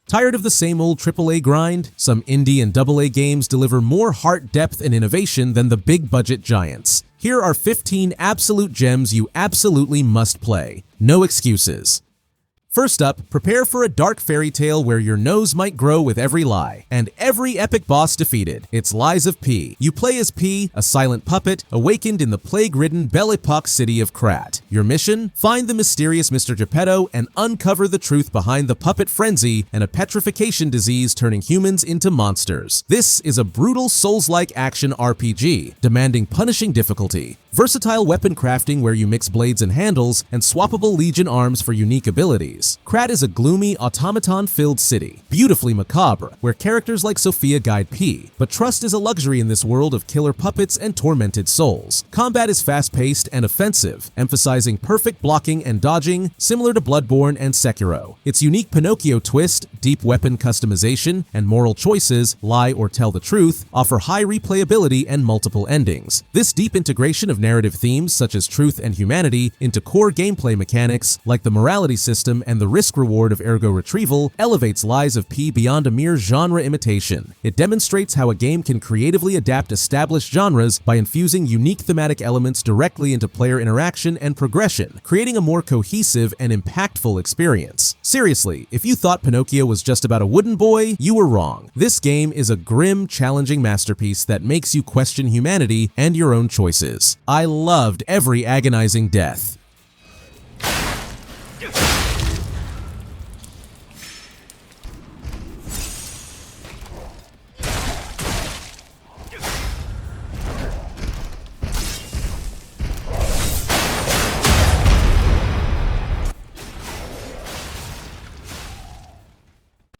Tired of the same old AAA grind? Some indie and AA games deliver more heart, depth, and innovation than the big-budget giants. Here are 15 absolute gems you absolutely must play. No excuses. First up, prepare for a dark fairy tale where your nose might grow with every lie, and every epic boss defeated. It's Lies of P. You play as P, a silent puppet, awakened in the plague-ridden Belle Epoque city of Krat. Your mission? Find the mysterious Mr. Geppetto and uncover the truth behind the puppet frenzy and a petrification disease turning humans into monsters. This is a brutal Souls-like action RPG, demanding punishing difficulty. Versatile weapon crafting where you mix blades and handles, and swappable Legion arms for unique abilities. Krat is a gloomy, automaton-filled city, beautifully macabre, where characters like Sophia guide P, but trust is a luxury in this world of killer puppets and tormented souls. Combat is fast-paced and offensive, emphasizing perfect blocking and dodging, similar to Bloodborne and Sekiro. Its unique Pinocchio twist, deep weapon customization, and moral choices, lie or tell the truth, offer high replayability and multiple endings. This deep integration of narrative themes such as truth and humanity into core gameplay mechanics like the morality system and the risk-reward of ergo retrieval elevates Lies of P beyond a mere genre imitation. It demonstrates how a game can creatively adapt established genres by infusing unique thematic elements directly into player interaction and progression, creating a more cohesive and impactful experience. Seriously, if you thought Pinocchio was just about a wooden boy, you were wrong. This game is a grim, challenging masterpiece that makes you question humanity and your own choices. I loved every agonizing death.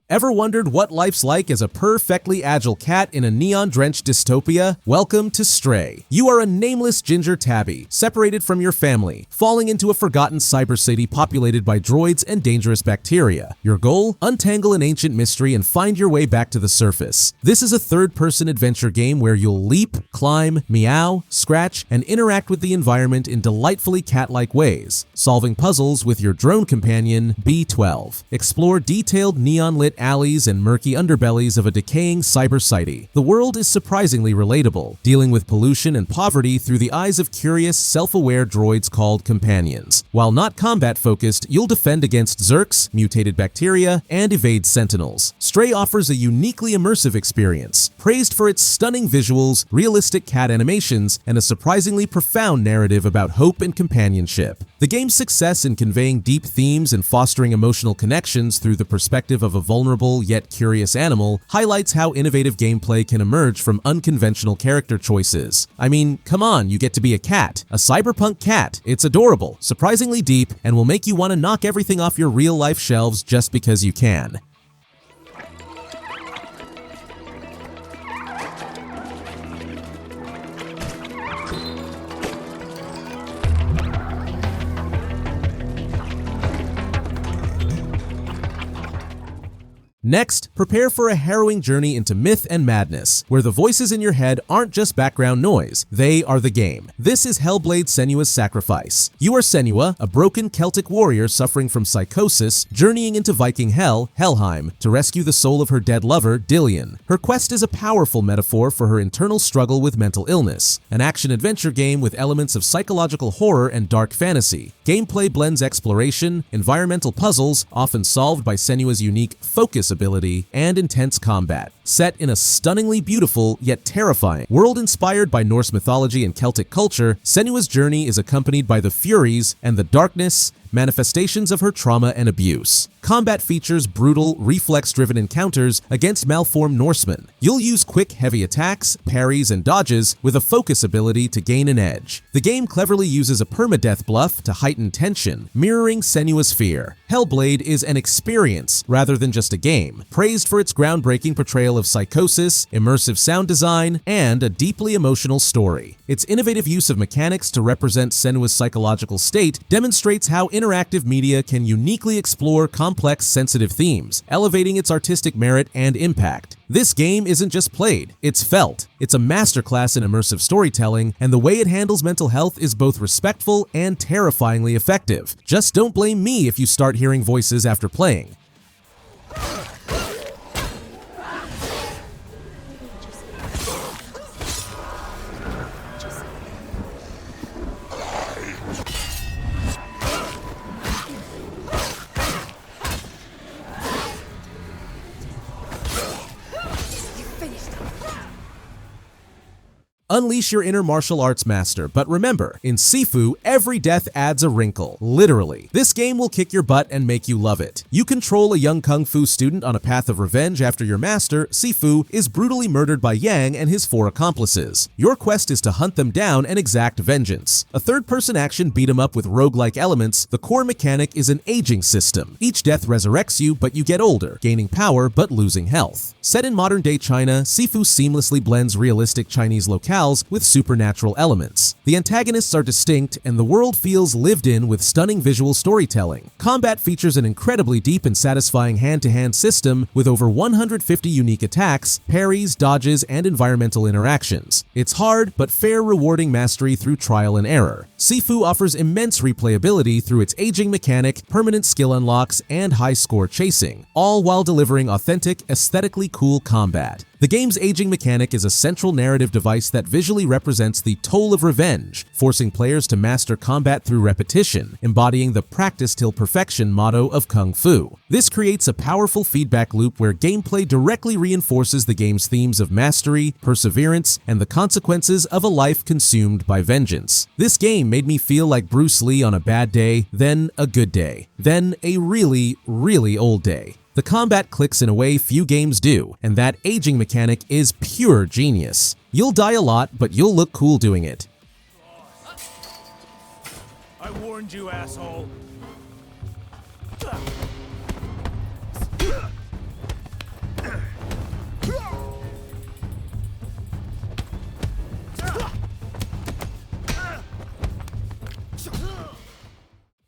Ever wondered what life's like as a perfectly agile cat in a neon-drenched dystopia? Welcome to Stray. You are a nameless ginger tabby, separated from your family, falling into a forgotten cyber city populated by droids and dangerous bacteria. Your goal? Untangle an ancient mystery and find your way back to the surface. This is a third-person adventure game where you'll leap, climb, meow, scratch, and interact with the environment in delightfully cat-like ways, solving puzzles with your drone companion, B12. Explore detailed neon-lit alleys and murky underbellies of a decaying cyber city. The world is surprisingly relatable, dealing with pollution and poverty through the eyes of curious, self-aware droids called companions. While not combat-focused, you'll defend against Zerks, mutated bacteria, and evade sentinels. Stray offers a uniquely immersive experience, praised for its stunning visuals, realistic cat animations, and a surprisingly profound narrative about hope and companionship. The game's success in conveying deep themes and fostering emotional connections through the perspective of a vulnerable yet curious animal highlights how innovative gameplay can emerge from unconventional character choices. I mean, come on, you get to be a cat, a cyberpunk cat. It's adorable, surprisingly deep, and will make you want to knock everything off your real-life shelves just because you can. Next, prepare for a harrowing journey into myth and madness, where the voices in your head aren't just background noise, they are the game. This is Hellblade: Senua's Sacrifice. You are Senua, a broken Celtic warrior suffering from psychosis, journeying into Viking hell, Helheim, to rescue the soul of her dead lover, Dillion. Her quest is a powerful metaphor for her internal struggle with mental illness, an action-adventure game with elements of psychological horror and dark fantasy. Gameplay blends exploration, environmental puzzles, often solved by Senua's unique focus ability, and intense combat. Set in a stunningly beautiful yet terrifying world inspired by Norse mythology and Celtic culture, Senua's journey is accompanied by the Furies and the darkness, manifestations of her trauma and abuse. Combat features brutal, reflex-driven encounters against malformed Norsemen. You'll use quick, heavy attacks, parries, and dodges with a focus ability to gain an edge. The game cleverly uses a permadeath bluff to heighten tension, mirroring Senua's fear. Hellblade is an experience rather than just a game, praised for its groundbreaking portrayal of psychosis, immersive sound design, and a deeply emotional story. Its innovative use of mechanics to represent Senua's psychological state demonstrates how interactive media can uniquely explore complex, sensitive themes, elevating its artistic merit and impact. This game isn't just played, it's felt. It's a masterclass in immersive storytelling, and the way it handles mental health is both respectful and terrifyingly effective. Just don't blame me if you start hearing voices after playing. Unleash your inner martial arts master, but remember, in Sifu, every death adds a wrinkle. Literally. This game will kick your butt and make you love it. You control a young kung fu student on a path of revenge after your master, Sifu, is brutally murdered by Yang and his 4 accomplices. Your quest is to hunt them down and exact vengeance. A third-person action beat-em-up with roguelike elements, the core mechanic is an aging system. Each death resurrects you, but you get older, gaining power but losing health. Set in modern-day China, Sifu seamlessly blends realistic Chinese locales with supernatural elements. The antagonists are distinct, and the world feels lived in with stunning visual storytelling. Combat features an incredibly deep and satisfying hand-to-hand system with over 150 unique attacks, parries, dodges, and environmental interactions. It's hard, but fair, rewarding mastery through trial and error. Sifu offers immense replayability through its aging mechanic, permanent skill unlocks, and high-score chasing, all while delivering authentic, aesthetically cool combat. The game's aging mechanic is a central narrative device that visually represents the toll of revenge, forcing players to master combat through repetition, embodying the practice till perfection motto of Kung Fu. This creates a powerful feedback loop where gameplay directly reinforces the game's themes of mastery, perseverance, and the consequences of a life consumed by vengeance. This game made me feel like Bruce Lee on a bad day, then a good day, then a really, really old day. The combat clicks in a way few games do, and that aging mechanic is pure genius. You'll die a lot, but you'll look cool doing it. I warned you, asshole.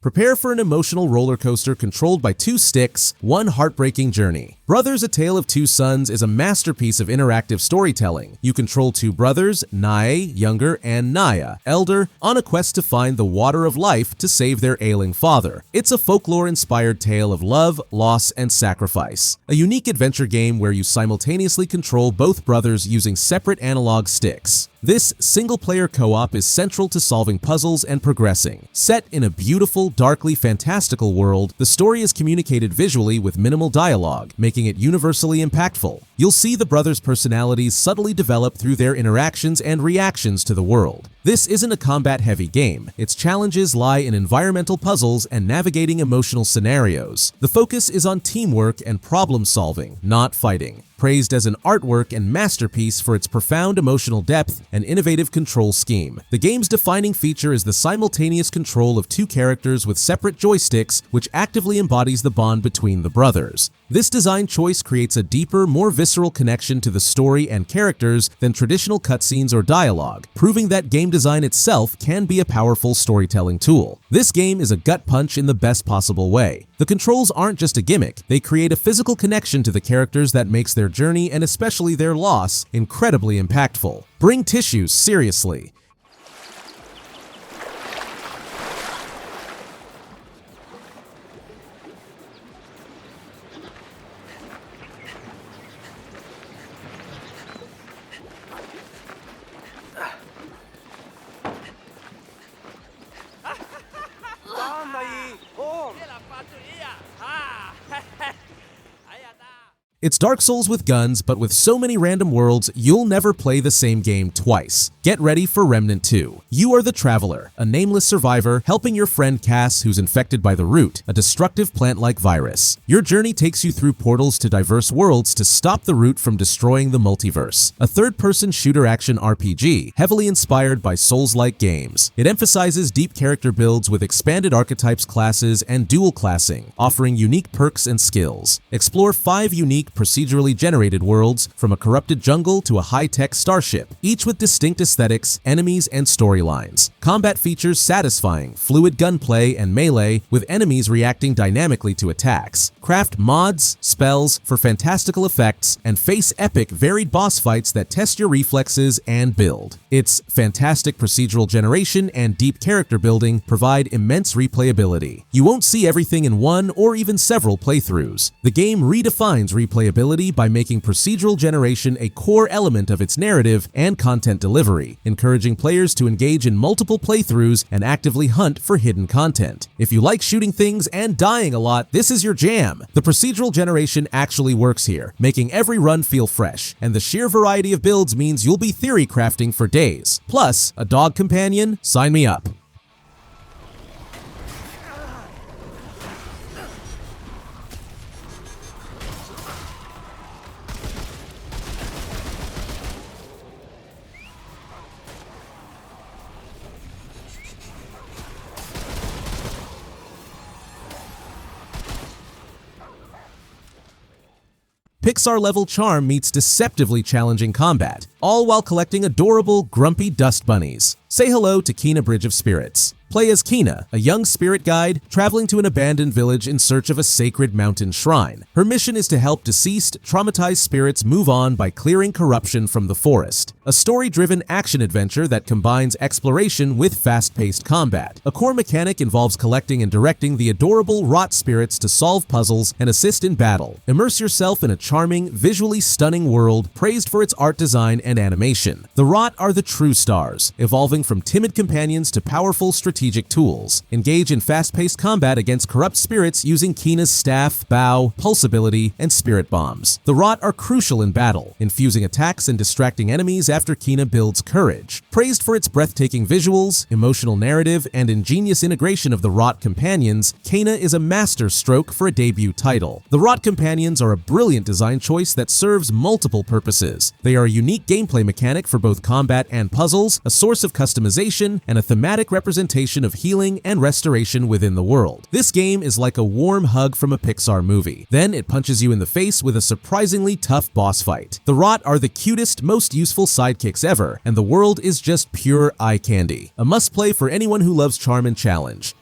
Prepare for an emotional roller coaster controlled by 2 sticks, one heartbreaking journey. Brothers: A Tale of Two Sons is a masterpiece of interactive storytelling. You control 2 brothers, Nae, younger, and Naya, elder, on a quest to find the water of life to save their ailing father. It's a folklore-inspired tale of love, loss, and sacrifice. A unique adventure game where you simultaneously control both brothers using separate analog sticks. This single-player co-op is central to solving puzzles and progressing. Set in a beautiful, darkly fantastical world, the story is communicated visually with minimal dialogue, making it universally impactful. You'll see the brothers' personalities subtly develop through their interactions and reactions to the world. This isn't a combat-heavy game. Its challenges lie in environmental puzzles and navigating emotional scenarios. The focus is on teamwork and problem-solving, not fighting. Praised as an artwork and masterpiece for its profound emotional depth and innovative control scheme. The game's defining feature is the simultaneous control of 2 characters with separate joysticks, which actively embodies the bond between the brothers. This design choice creates a deeper, more visceral connection to the story and characters than traditional cutscenes or dialogue, proving that game design itself can be a powerful storytelling tool. This game is a gut punch in the best possible way. The controls aren't just a gimmick, they create a physical connection to the characters that makes their journey and especially their loss incredibly impactful. Bring tissues, seriously. It's Dark Souls with guns, but with so many random worlds, you'll never play the same game twice. Get ready for Remnant 2. You are the Traveler, a nameless survivor helping your friend Cass, who's infected by the Root, a destructive plant-like virus. Your journey takes you through portals to diverse worlds to stop the Root from destroying the multiverse. A third-person shooter-action RPG, heavily inspired by Souls-like games. It emphasizes deep character builds with expanded archetypes, classes, and dual classing, offering unique perks and skills. Explore 5 unique procedurally generated worlds, from a corrupted jungle to a high-tech starship, each with distinct aesthetics, enemies, and storylines. Combat features satisfying, fluid gunplay and melee, with enemies reacting dynamically to attacks. Craft mods, spells for fantastical effects, and face epic, varied boss fights that test your reflexes and build. Its fantastic procedural generation and deep character building provide immense replayability. You won't see everything in one or even several playthroughs. The game redefines replayability replayability by making procedural generation a core element of its narrative and content delivery, encouraging players to engage in multiple playthroughs and actively hunt for hidden content. If you like shooting things and dying a lot, this is your jam. The procedural generation actually works here, making every run feel fresh, and the sheer variety of builds means you'll be theory crafting for days. Plus, a dog companion? Sign me up. Pixar-level charm meets deceptively challenging combat, all while collecting adorable, grumpy dust bunnies. Say hello to Kena Bridge of Spirits. Play as Kena, a young spirit guide traveling to an abandoned village in search of a sacred mountain shrine. Her mission is to help deceased, traumatized spirits move on by clearing corruption from the forest. A story-driven action-adventure that combines exploration with fast-paced combat. A core mechanic involves collecting and directing the adorable rot spirits to solve puzzles and assist in battle. Immerse yourself in a charming, visually stunning world praised for its art design and animation. The rot are the true stars, evolving from timid companions to powerful strategic tools. Engage in fast-paced combat against corrupt spirits using Kena's staff, bow, pulse ability, and spirit bombs. The rot are crucial in battle, infusing attacks and distracting enemies after Kena builds courage. Praised for its breathtaking visuals, emotional narrative, and ingenious integration of the rot companions, Kena is a master stroke for a debut title. The rot companions are a brilliant design choice that serves multiple purposes. They are a unique gameplay mechanic for both combat and puzzles, a source of customization, and a thematic representation of healing and restoration within the world. This game is like a warm hug from a Pixar movie. Then it punches you in the face with a surprisingly tough boss fight. The rot are the cutest, most useful sidekicks ever, and the world is just pure eye candy. A must-play for anyone who loves charm and challenge.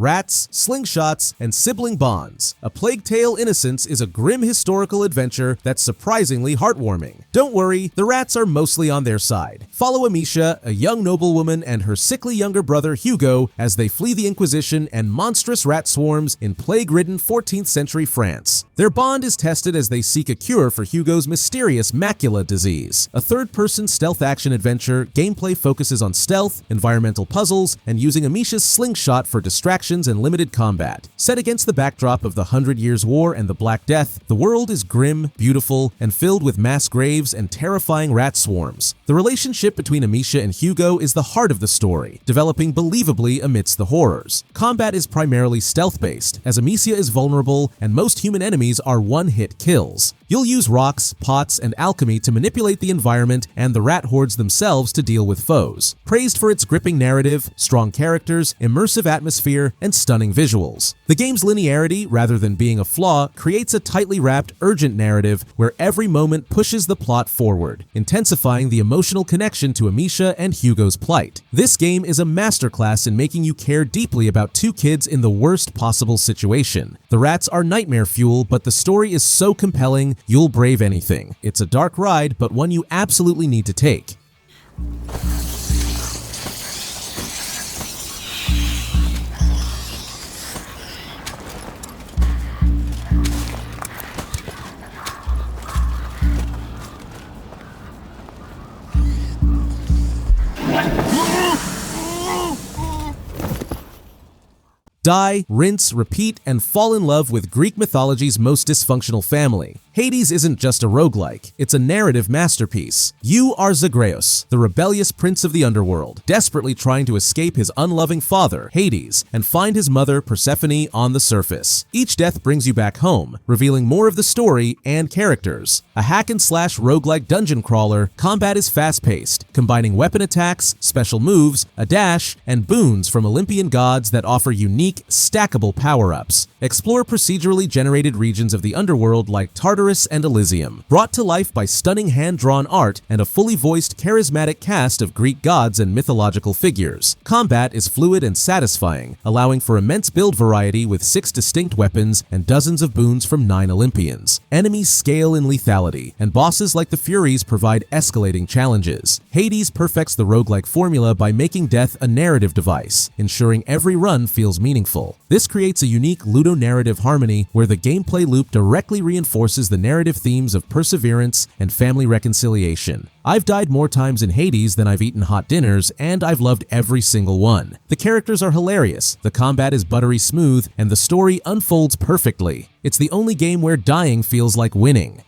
Rats, slingshots, and sibling bonds. A Plague Tale: Innocence is a grim historical adventure that's surprisingly heartwarming. Don't worry, the rats are mostly on their side. Follow Amisha, a young noblewoman, and her sickly younger brother Hugo as they flee the Inquisition and monstrous rat swarms in plague-ridden 14th century France. Their bond is tested as they seek a cure for Hugo's mysterious macula disease. A third-person stealth action adventure, gameplay focuses on stealth, environmental puzzles, and using Amisha's slingshot for distraction and limited combat. Set against the backdrop of the 100 Years' War and the Black Death, the world is grim, beautiful, and filled with mass graves and terrifying rat swarms. The relationship between Amisha and Hugo is the heart of the story, developing believably amidst the horrors. Combat is primarily stealth-based, as Amisha is vulnerable and most human enemies are one-hit kills. You'll use rocks, pots, and alchemy to manipulate the environment and the rat hordes themselves to deal with foes. Praised for its gripping narrative, strong characters, immersive atmosphere, and stunning visuals. The game's linearity, rather than being a flaw, creates a tightly wrapped, urgent narrative where every moment pushes the plot forward, intensifying the emotional connection to Amisha and Hugo's plight. This game is a masterclass in making you care deeply about two kids in the worst possible situation. The rats are nightmare fuel, but the story is so compelling, you'll brave anything. It's a dark ride, but one you absolutely need to take. Die, rinse, repeat, and fall in love with Greek mythology's most dysfunctional family. Hades isn't just a roguelike, it's a narrative masterpiece. You are Zagreus, the rebellious prince of the underworld, desperately trying to escape his unloving father, Hades, and find his mother, Persephone, on the surface. Each death brings you back home, revealing more of the story and characters. A hack-and-slash roguelike dungeon crawler, combat is fast-paced, combining weapon attacks, special moves, a dash, and boons from Olympian gods that offer unique, stackable power-ups. Explore procedurally generated regions of the underworld like Tartarus Icarus and Elysium, brought to life by stunning hand-drawn art and a fully voiced, charismatic cast of Greek gods and mythological figures. Combat is fluid and satisfying, allowing for immense build variety with 6 distinct weapons and dozens of boons from 9 Olympians. Enemies scale in lethality, and bosses like the Furies provide escalating challenges. Hades perfects the roguelike formula by making death a narrative device, ensuring every run feels meaningful. This creates a unique ludonarrative harmony where the gameplay loop directly reinforces the narrative themes of perseverance and family reconciliation. I've died more times in Hades than I've eaten hot dinners, and I've loved every single one. The characters are hilarious, the combat is buttery smooth, and the story unfolds perfectly. It's the only game where dying feels like winning.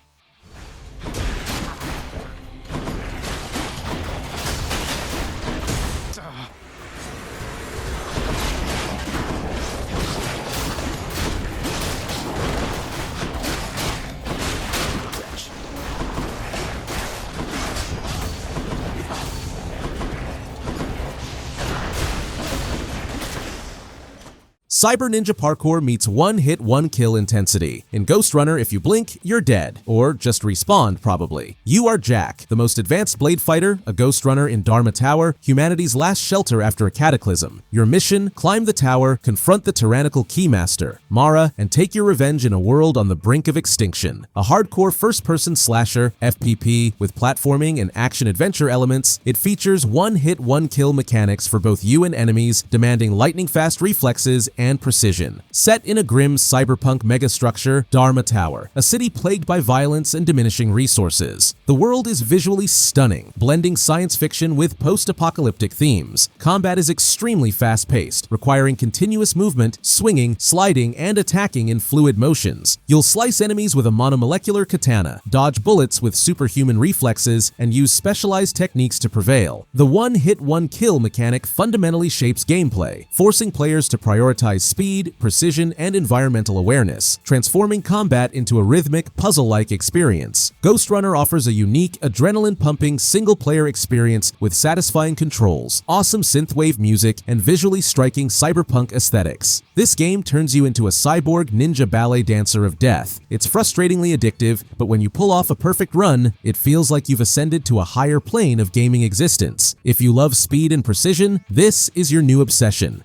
Cyber Ninja Parkour meets one-hit, one-kill intensity. In Ghostrunner, if you blink, you're dead. Or just respawned, probably. You are Jack, the most advanced blade fighter, a Ghostrunner in Dharma Tower, humanity's last shelter after a cataclysm. Your mission, climb the tower, confront the tyrannical Keymaster, Mara, and take your revenge in a world on the brink of extinction. A hardcore first-person slasher, FPP, with platforming and action-adventure elements, it features one-hit, one-kill mechanics for both you and enemies, demanding lightning-fast reflexes and precision. Set in a grim cyberpunk megastructure, Dharma Tower, a city plagued by violence and diminishing resources. The world is visually stunning, blending science fiction with post-apocalyptic themes. Combat is extremely fast-paced, requiring continuous movement, swinging, sliding, and attacking in fluid motions. You'll slice enemies with a monomolecular katana, dodge bullets with superhuman reflexes, and use specialized techniques to prevail. The one-hit, one-kill mechanic fundamentally shapes gameplay, forcing players to prioritize speed, precision, and environmental awareness, transforming combat into a rhythmic, puzzle-like experience. Ghostrunner offers a unique, adrenaline-pumping, single-player experience with satisfying controls, awesome synthwave music, and visually striking cyberpunk aesthetics. This game turns you into a cyborg ninja ballet dancer of death. It's frustratingly addictive, but when you pull off a perfect run, it feels like you've ascended to a higher plane of gaming existence. If you love speed and precision, this is your new obsession.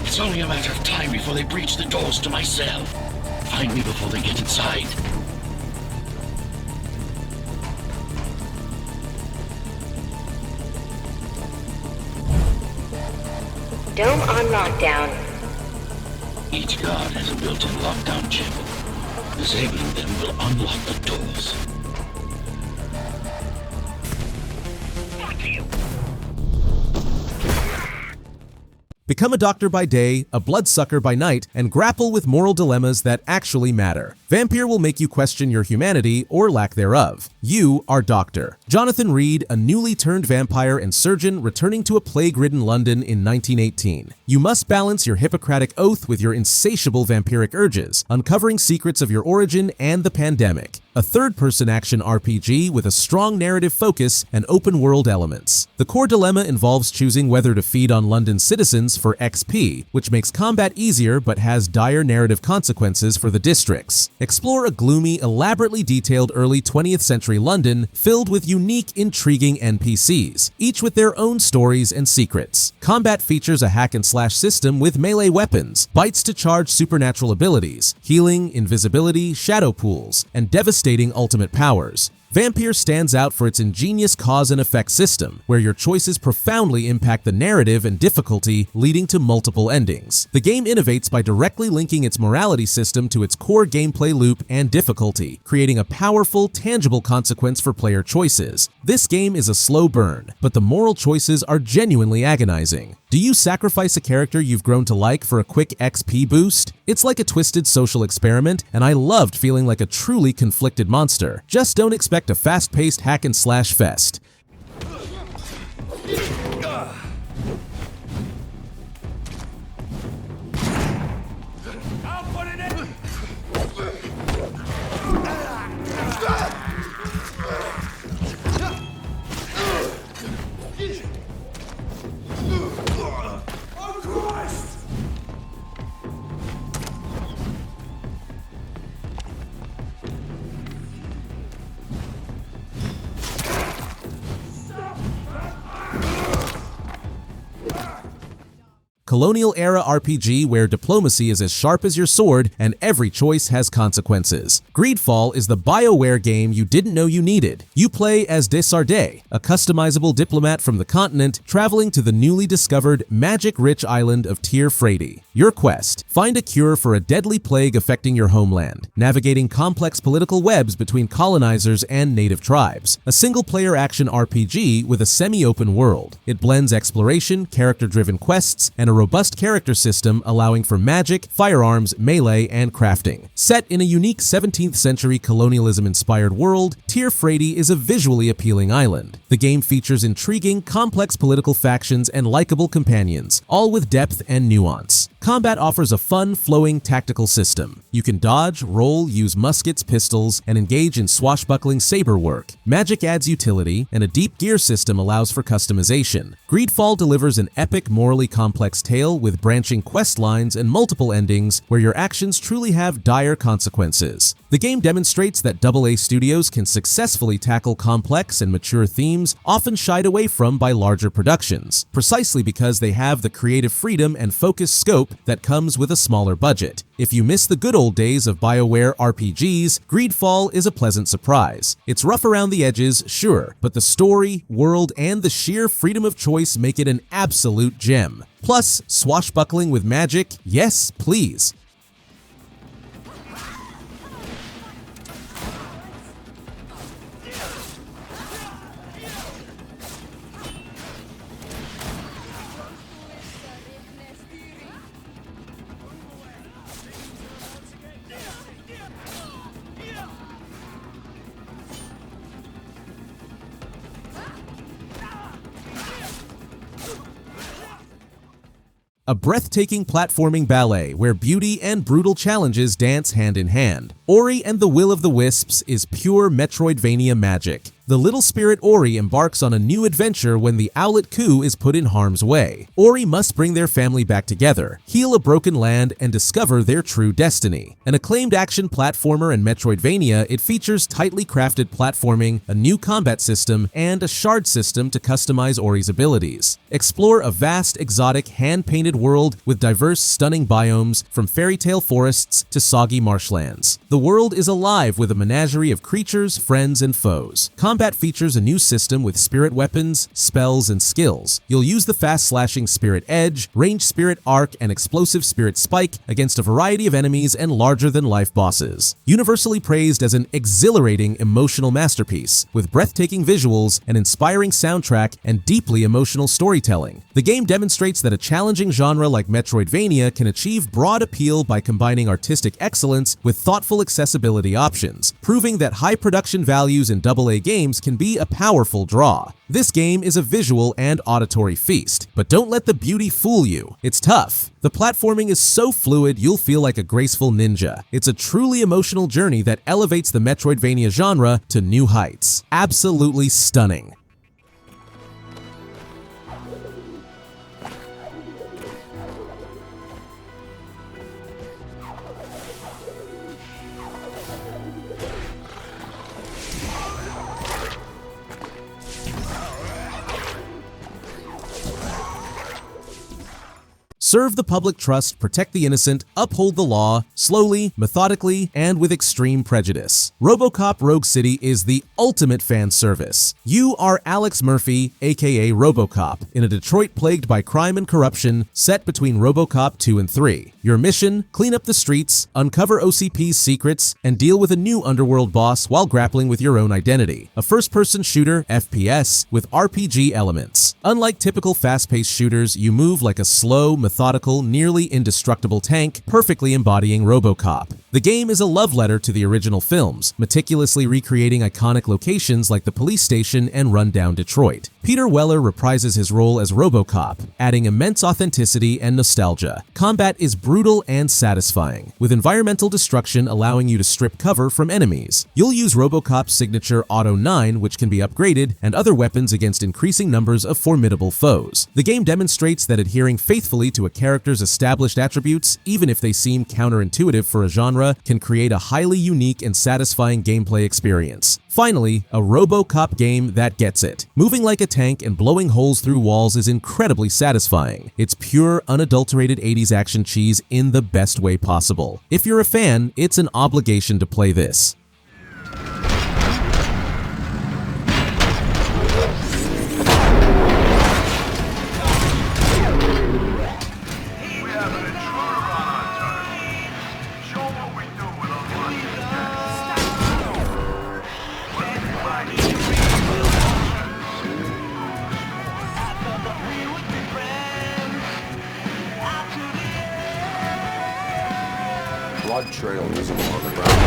It's only a matter of time before they breach the doors to my cell. Find me before they get inside. Dome on lockdown. Each guard has a built-in lockdown chip. Disabling them will unlock the doors. Become a doctor by day, a bloodsucker by night, and grapple with moral dilemmas that actually matter. Vampyr will make you question your humanity or lack thereof. You are Doctor Jonathan Reed, a newly turned vampire and surgeon returning to a plague-ridden London in 1918. You must balance your Hippocratic oath with your insatiable vampiric urges, uncovering secrets of your origin and the pandemic. A third-person action RPG with a strong narrative focus and open-world elements. The core dilemma involves choosing whether to feed on London's citizens for XP, which makes combat easier but has dire narrative consequences for the districts. Explore a gloomy, elaborately detailed early 20th century London filled with unique, intriguing NPCs, each with their own stories and secrets. Combat features a hack-and-slash system with melee weapons, bites to charge supernatural abilities, healing, invisibility, shadow pools, and devastating ultimate powers. Vampyr stands out for its ingenious cause and effect system, where your choices profoundly impact the narrative and difficulty, leading to multiple endings. The game innovates by directly linking its morality system to its core gameplay loop and difficulty, creating a powerful, tangible consequence for player choices. This game is a slow burn, but the moral choices are genuinely agonizing. Do you sacrifice a character you've grown to like for a quick XP boost? It's like a twisted social experiment, and I loved feeling like a truly conflicted monster. Just don't expect a fast-paced hack-and-slash fest. I'll put it in. colonial-era RPG where diplomacy is as sharp as your sword and every choice has consequences. GreedFall is the BioWare game you didn't know you needed. You play as Desarde, a customizable diplomat from the continent traveling to the newly discovered magic-rich island of Tyr Frady. Your quest: find a cure for a deadly plague affecting your homeland, navigating complex political webs between colonizers and native tribes. A single-player action RPG with a semi-open world. It blends exploration, character-driven quests, and a robust character system allowing for magic, firearms, melee, and crafting. Set in a unique 17th century colonialism-inspired world, Tyr Frady is a visually appealing island. The game features intriguing, complex political factions and likable companions, all with depth and nuance. Combat offers a fun, flowing tactical system. You can dodge, roll, use muskets, pistols, and engage in swashbuckling saber work. Magic adds utility, and a deep gear system allows for customization. GreedFall delivers an epic, morally complex tale with branching quest lines and multiple endings where your actions truly have dire consequences. The game demonstrates that AA studios can successfully tackle complex and mature themes often shied away from by larger productions, precisely because they have the creative freedom and focused scope that comes with a smaller budget. If you miss the good old days of BioWare RPGs, GreedFall is a pleasant surprise. It's rough around the edges, sure, but the story, world, and the sheer freedom of choice make it an absolute gem. Plus, swashbuckling with magic, yes, please. A breathtaking platforming ballet where beauty and brutal challenges dance hand in hand. Ori and the Will of the Wisps is pure Metroidvania magic. The little spirit Ori embarks on a new adventure when the Owlet Coup is put in harm's way. Ori must bring their family back together, heal a broken land, and discover their true destiny. An acclaimed action platformer and Metroidvania, it features tightly crafted platforming, a new combat system, and a shard system to customize Ori's abilities. Explore a vast, exotic, hand-painted world with diverse, stunning biomes, from fairy tale forests to soggy marshlands. The world is alive with a menagerie of creatures, friends, and foes. Combat features a new system with spirit weapons, spells, and skills. You'll use the fast-slashing Spirit Edge, ranged Spirit Arc, and explosive Spirit Spike against a variety of enemies and larger-than-life bosses. Universally praised as an exhilarating, emotional masterpiece, with breathtaking visuals, an inspiring soundtrack, and deeply emotional storytelling. The game demonstrates that a challenging genre like Metroidvania can achieve broad appeal by combining artistic excellence with thoughtful accessibility options, proving that high production values in AA games can be a powerful draw. This game is a visual and auditory feast, but don't let the beauty fool you. It's tough. The platforming is so fluid you'll feel like a graceful ninja. It's a truly emotional journey that elevates the Metroidvania genre to new heights. Absolutely stunning. Serve the public trust, protect the innocent, uphold the law, slowly, methodically, and with extreme prejudice. RoboCop Rogue City is the ultimate fan service. You are Alex Murphy, aka RoboCop, in a Detroit plagued by crime and corruption, set between RoboCop 2 and 3. Your mission: clean up the streets, uncover OCP's secrets, and deal with a new underworld boss while grappling with your own identity. A first-person shooter, FPS, with RPG elements. Unlike typical fast-paced shooters, you move like a slow, methodical, nearly indestructible tank, perfectly embodying RoboCop. The game is a love letter to the original films, meticulously recreating iconic locations like the police station and rundown Detroit. Peter Weller reprises his role as RoboCop, adding immense authenticity and nostalgia. Combat is brutal and satisfying, with environmental destruction allowing you to strip cover from enemies. You'll use RoboCop's signature Auto 9, which can be upgraded, and other weapons against increasing numbers of formidable foes. The game demonstrates that adhering faithfully to into a character's established attributes, even if they seem counterintuitive for a genre, can create a highly unique and satisfying gameplay experience. Finally, a RoboCop game that gets it. Moving like a tank and blowing holes through walls is incredibly satisfying. It's pure, unadulterated 80s action cheese in the best way possible. If you're a fan, it's an obligation to play this. Blood trail visible on the ground.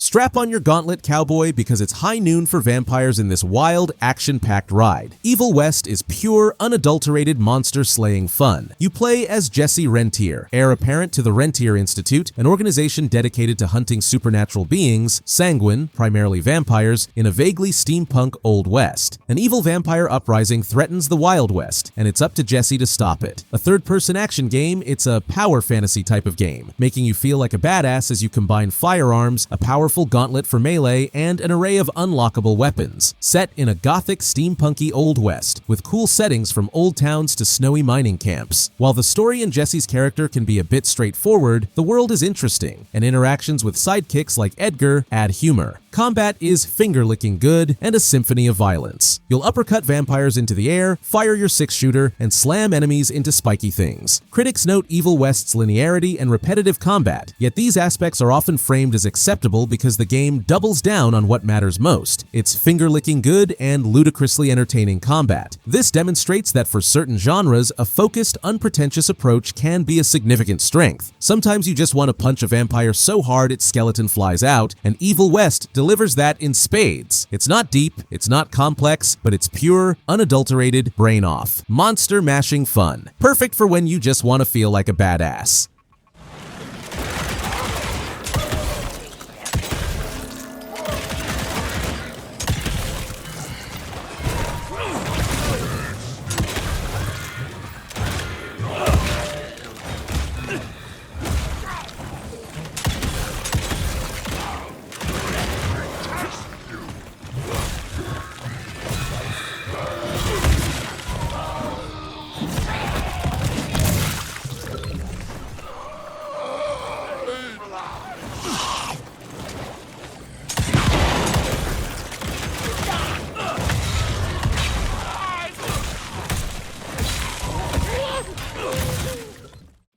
Strap on your gauntlet, cowboy, because it's high noon for vampires in this wild, action-packed ride. Evil West is pure, unadulterated monster-slaying fun. You play as Jesse Rentier, heir apparent to the Rentier Institute, an organization dedicated to hunting supernatural beings, sanguine, primarily vampires, in a vaguely steampunk Old West. An evil vampire uprising threatens the Wild West, and it's up to Jesse to stop it. A third-person action game, it's a power fantasy type of game, making you feel like a badass as you combine firearms, a powerful gauntlet for melee, and an array of unlockable weapons. Set in a gothic, steampunky Old West, with cool settings from old towns to snowy mining camps. While the story and Jesse's character can be a bit straightforward, the world is interesting, and interactions with sidekicks like Edgar add humor. Combat is finger-licking good and a symphony of violence. You'll uppercut vampires into the air, fire your six-shooter, and slam enemies into spiky things. Critics note Evil West's linearity and repetitive combat, yet these aspects are often framed as acceptable because the game doubles down on what matters most. It's finger-licking good and ludicrously entertaining combat. This demonstrates that for certain genres, a focused, unpretentious approach can be a significant strength. Sometimes you just want to punch a vampire so hard its skeleton flies out, and Evil West delivers that in spades. It's not deep, it's not complex, but it's pure, unadulterated, brain-off, monster-mashing fun. Perfect for when you just want to feel like a badass.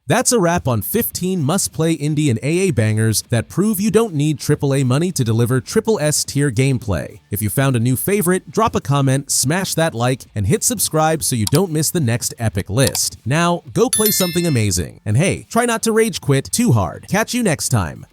That's a wrap on 15 must-play indie and AA bangers that prove you don't need AAA money to deliver SSS tier gameplay. If you found a new favorite, drop a comment, smash that like, and hit subscribe so you don't miss the next epic list. Now, go play something amazing. And hey, try not to rage quit too hard. Catch you next time.